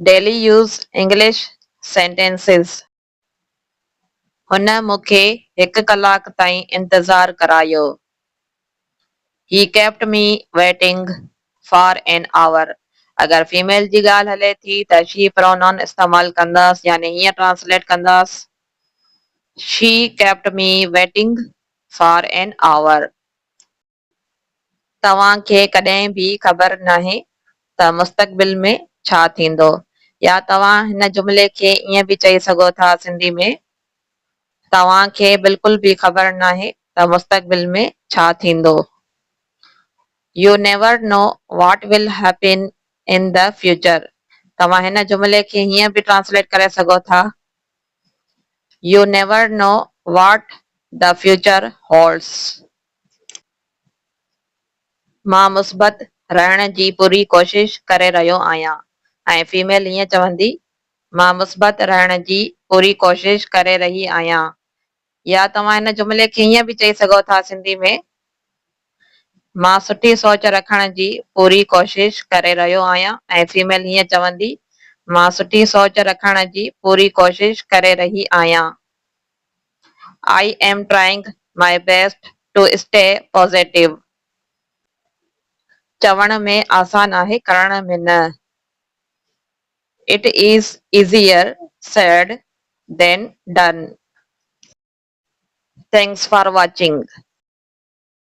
Daily use English sentences. हुन मूंखे 1 कलाक ताईं इंतज़ार करायो. He kept me waiting for an hour. अगर फीमेल जी ॻाल्हि हले थी त she pronoun इस्तेमाल कंदासीं यानी हीअं ट्रांसलेट कंदासीं. She kept me waiting for an hour. तव्हांखे कॾहिं बि ख़बर नाहे त मुस्तक़बिल में छा थींदो. या तव्हां हिन जुमिले खे ईअं बि चई सघो था सिंधी में, तव्हांखे बिल्कुल बि ख़बर नाहे त मुस्तक़बिल में छा थींदो. You never know what will happen in the future. तव्हां हिन जुमिले खे हीअं बि ट्रांसलेट करे सघो था. You never know what the future holds. मां मुस्बत रहण जी पूरी कोशिश करे रहियो आहियां. ऐं फीमेल हीअं चवंदी, मां मुस्बत रहण जी पूरी कोशिश करे रही आहियां. या तव्हां हिन जुमिले खे हीअं बि चई सघो था सिंधी में, मां सुठी सोच रखण जी पूरी कोशिश करे रहियो आहियां. ऐं फीमेल हीअं चवंदी, मां सुठी सोच रखण जी पूरी कोशिश करे रही आहियां. I am trying my best to stay positive. चवण में आसान आहे, करण में न. It is easier said than done. Thanks for watching.